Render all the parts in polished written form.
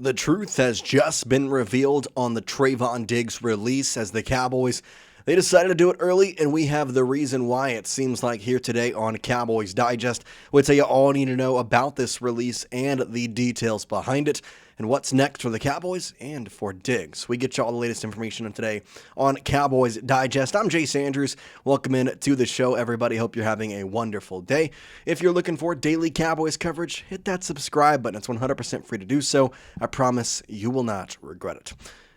The truth has just been revealed on the Trevon Diggs release as the Cowboys, they decided to do it early, and we have the reason why. It seems like here today on Cowboys Digest. We'll tell you all you need to know about this release and the details behind it and what's next for the Cowboys and for Diggs. We get you all the latest information today on Cowboys Digest. I'm Jace Andrews. Welcome in to the show, everybody. Hope you're having a wonderful day. If you're looking for daily Cowboys coverage, hit that subscribe button. It's 100% free to do so. I promise you will not regret it.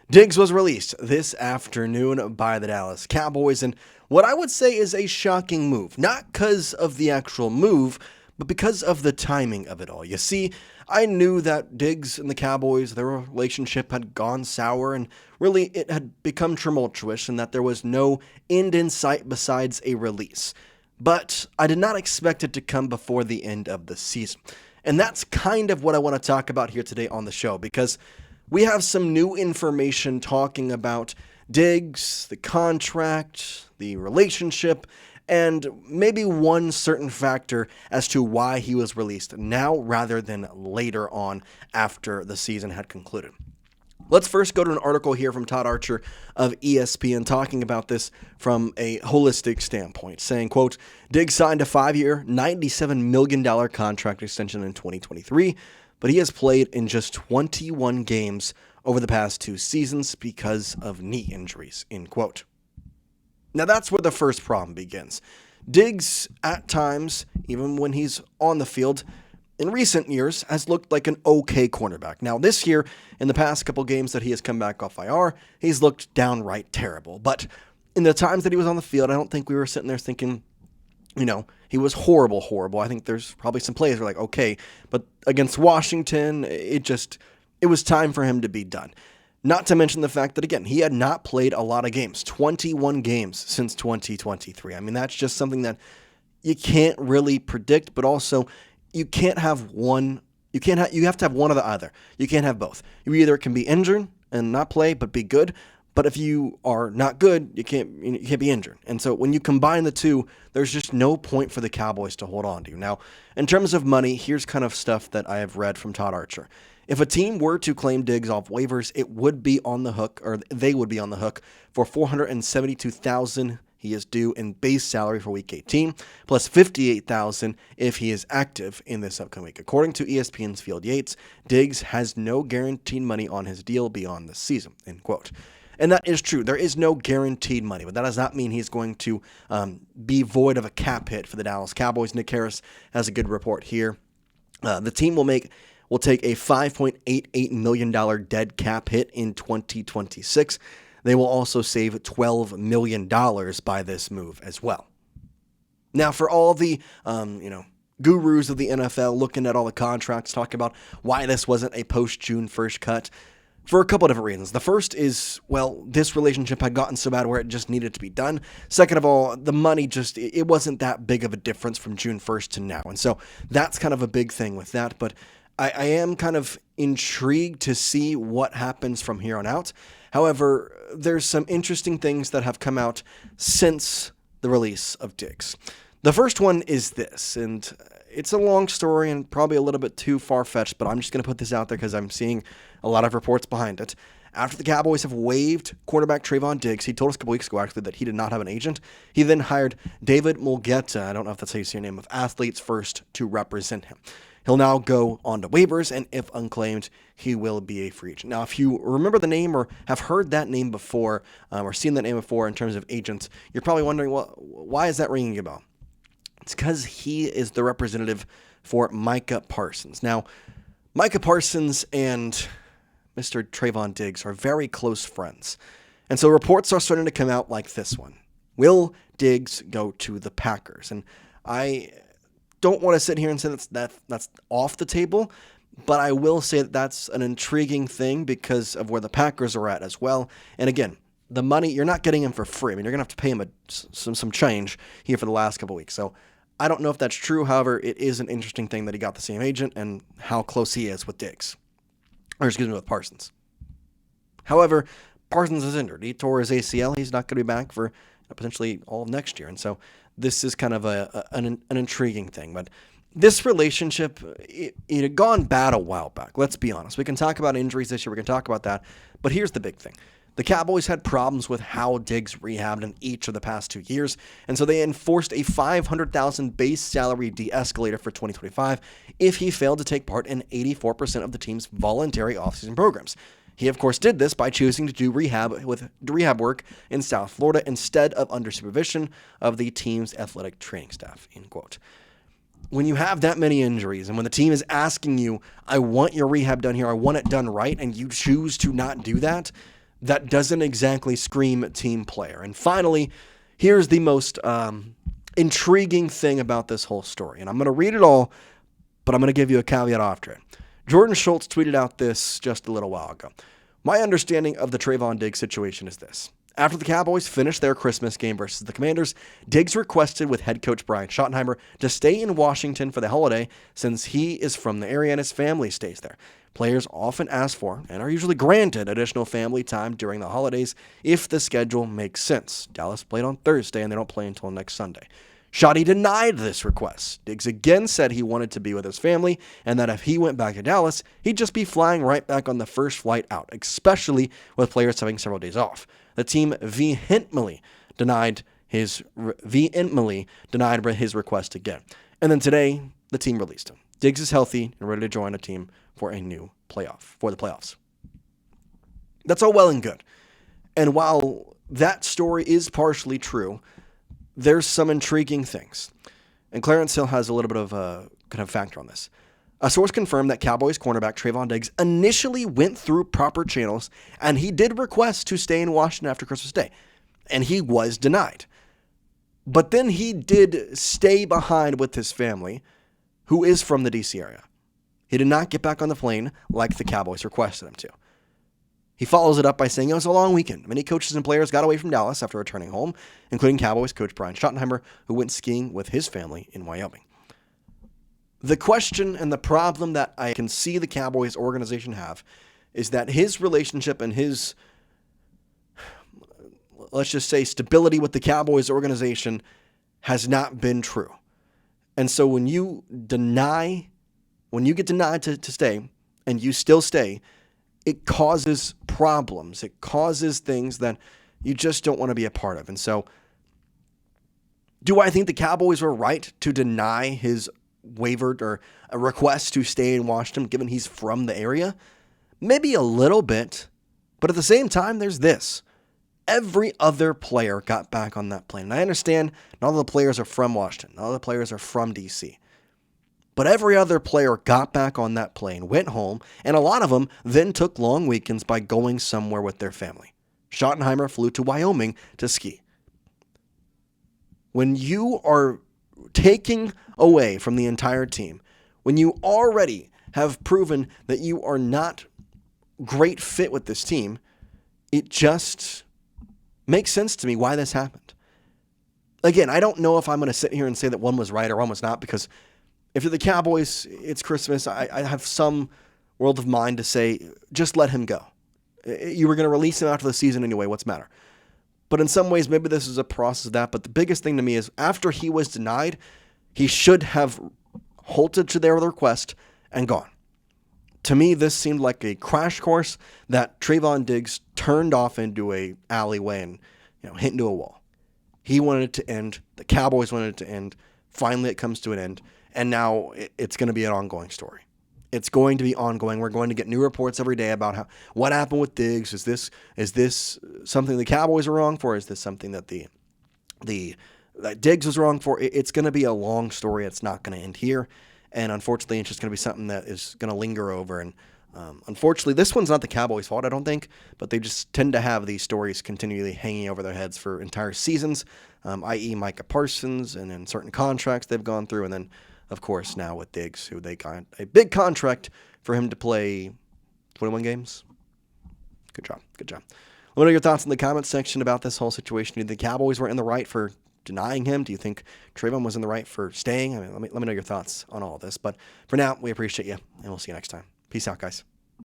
Diggs was released this afternoon by the Dallas Cowboys, and what I would say is a shocking move. Not because of the actual move, but because of the timing of it all. You see, I knew that Diggs and the Cowboys, their relationship had gone sour, and really it had become tumultuous, and that there was no end in sight besides a release. But I did not expect it to come before the end of the season. And that's kind of what I want to talk about here today on the show, because we have some new information talking about Diggs, the contract, the relationship, and maybe one certain factor as to why he was released now rather than later on after the season had concluded. Let's first go to an article here from Todd Archer of ESPN talking about this from a holistic standpoint, saying, quote, Diggs signed a 5-year, $97 million contract extension in 2023, but he has played in just 21 games over the past 2 seasons because of knee injuries, end quote. Now that's where the first problem begins. Diggs, at times, even when he's on the field, in recent years, has looked like an okay cornerback. Now this year, in the past couple games that he has come back off IR, he's looked downright terrible. But in the times that he was on the field, I don't think we were sitting there thinking, he was horrible. I think there's probably some plays where like, okay, but against Washington, it was time for him to be done. Not to mention the fact that, again, he had not played a lot of games, 21 games since 2023. I mean, that's just something that you can't really predict, but also you can't have one. You have to have one or the other. You can't have both. You either can be injured and not play, but be good. But if you are not good, you can't be injured. And so when you combine the two, there's just no point for the Cowboys to hold on to. Now, in terms of money, here's kind of stuff that I have read from Todd Archer. If a team were to claim Diggs off waivers, it would be on the hook, or they would be on the hook for $472,000 he is due in base salary for Week 18, plus $58,000 if he is active in this upcoming week. According to ESPN's Field Yates, Diggs has no guaranteed money on his deal beyond the season, end quote. And that is true. There is no guaranteed money, but that does not mean he's going to be void of a cap hit for the Dallas Cowboys. Nick Harris has a good report here. The team will take a $5.88 million dead cap hit in 2026. They will also save $12 million by this move as well. Now, for all the gurus of the NFL looking at all the contracts, talking about why this wasn't a post-June 1st cut, for a couple of different reasons. The first is, this relationship had gotten so bad where it just needed to be done. Second of all, the money it wasn't that big of a difference from June 1st to now. And so that's kind of a big thing with that. But I am kind of intrigued to see what happens from here on out. However, there's some interesting things that have come out since the release of Diggs. The first one is this, and it's a long story and probably a little bit too far-fetched, but I'm just going to put this out there because I'm seeing a lot of reports behind it. After the Cowboys have waived quarterback Trevon Diggs, he told us a couple weeks ago, actually, that he did not have an agent. He then hired David Mulgeta, I don't know if that's how you say your name, of Athletes First to represent him. He'll now go on to waivers, and if unclaimed, he will be a free agent. Now, if you remember the name or have heard that name before or seen that name before in terms of agents, you're probably wondering, well, why is that ringing a bell? It's because he is the representative for Micah Parsons. Now, Micah Parsons and Mr. Trevon Diggs are very close friends. And so reports are starting to come out like this one. Will Diggs go to the Packers? And I don't want to sit here and say that's off the table, but I will say that that's an intriguing thing because of where the Packers are at as well. And again, the money, you're not getting him for free. I mean, you're going to have to pay him some change here for the last couple weeks. So I don't know if that's true. However, it is an interesting thing that he got the same agent and how close he is with with Parsons. However, Parsons is injured. He tore his ACL. He's not going to be back for potentially all of next year. And so this is kind of an intriguing thing. But this relationship, it had gone bad a while back. Let's be honest. We can talk about injuries this year. We can talk about that. But here's the big thing. The Cowboys had problems with how Diggs rehabbed in each of the past 2 years, and so they enforced a $500,000 base salary de-escalator for 2025 if he failed to take part in 84% of the team's voluntary offseason programs. He, of course, did this by choosing to do rehab work in South Florida instead of under supervision of the team's athletic training staff, end quote. When you have that many injuries and when the team is asking you, I want your rehab done here, I want it done right, and you choose to not do that, that doesn't exactly scream team player. And finally, here's the most intriguing thing about this whole story. And I'm going to read it all, but I'm going to give you a caveat after it. Jordan Shultz tweeted out this just a little while ago. My understanding of the Trevon Diggs situation is this. After the Cowboys finished their Christmas game versus the Commanders, Diggs requested with head coach Brian Schottenheimer to stay in Washington for the holiday since he is from the area and his family stays there. Players often ask for, and are usually granted, additional family time during the holidays if the schedule makes sense. Dallas played on Thursday and they don't play until next Sunday. Schotty denied this request. Diggs again said he wanted to be with his family and that if he went back to Dallas, he'd just be flying right back on the first flight out, especially with players having several days off. The team vehemently denied his request again. And then today, the team released him. Diggs is healthy and ready to join a team for the playoffs. That's all well and good. And while that story is partially true, there's some intriguing things. And Clarence Hill has a little bit of a kind of factor on this. A source confirmed that Cowboys cornerback Trevon Diggs initially went through proper channels, and he did request to stay in Washington after Christmas Day, and he was denied. But then he did stay behind with his family, who is from the D.C. area. He did not get back on the plane like the Cowboys requested him to. He follows it up by saying it was a long weekend. Many coaches and players got away from Dallas after returning home, including Cowboys coach Brian Schottenheimer, who went skiing with his family in Wyoming. The question and the problem that I can see the Cowboys organization have is that his relationship and his, let's just say, stability with the Cowboys organization has not been true. And so when you get denied to stay and you still stay, it causes problems. It causes things that you just don't want to be a part of. And so do I think the Cowboys were right to deny his wavered or a request to stay in Washington, given he's from the area? Maybe a little bit, but at the same time, there's this. Every other player got back on that plane. And I understand not all the players are from Washington. Not all the players are from D.C. But every other player got back on that plane, went home, and a lot of them then took long weekends by going somewhere with their family. Schottenheimer flew to Wyoming to ski. When you are taking away from the entire team, when you already have proven that you are not great fit with this team, it just makes sense to me why this happened. Again, I don't know if I'm going to sit here and say that one was right or one was not, because if you're the Cowboys, it's Christmas, I have some world of mind to say, just let him go. You were going to release him after the season anyway, what's the matter? But in some ways, maybe this is a process of that. But the biggest thing to me is after he was denied, he should have halted to their request and gone. To me, this seemed like a crash course that Trevon Diggs turned off into a alleyway and hit into a wall. He wanted it to end. The Cowboys wanted it to end. Finally, it comes to an end. And now it's going to be an ongoing story. It's going to be ongoing. We're going to get new reports every day about what happened with Diggs. Is this something the Cowboys are wrong for? Is this something that that Diggs was wrong for? It's going to be a long story. It's not going to end here. And unfortunately, it's just going to be something that is going to linger over. And unfortunately, this one's not the Cowboys' fault, I don't think, but they just tend to have these stories continually hanging over their heads for entire seasons, i.e. Micah Parsons and then certain contracts they've gone through. And then, of course, now with Diggs, who they got a big contract for him to play 21 games. Good job. Let me know your thoughts in the comments section about this whole situation. Do you think the Cowboys were in the right for denying him? Do you think Trevon was in the right for staying? I mean, let me know your thoughts on all of this. But for now, we appreciate you, and we'll see you next time. Peace out, guys.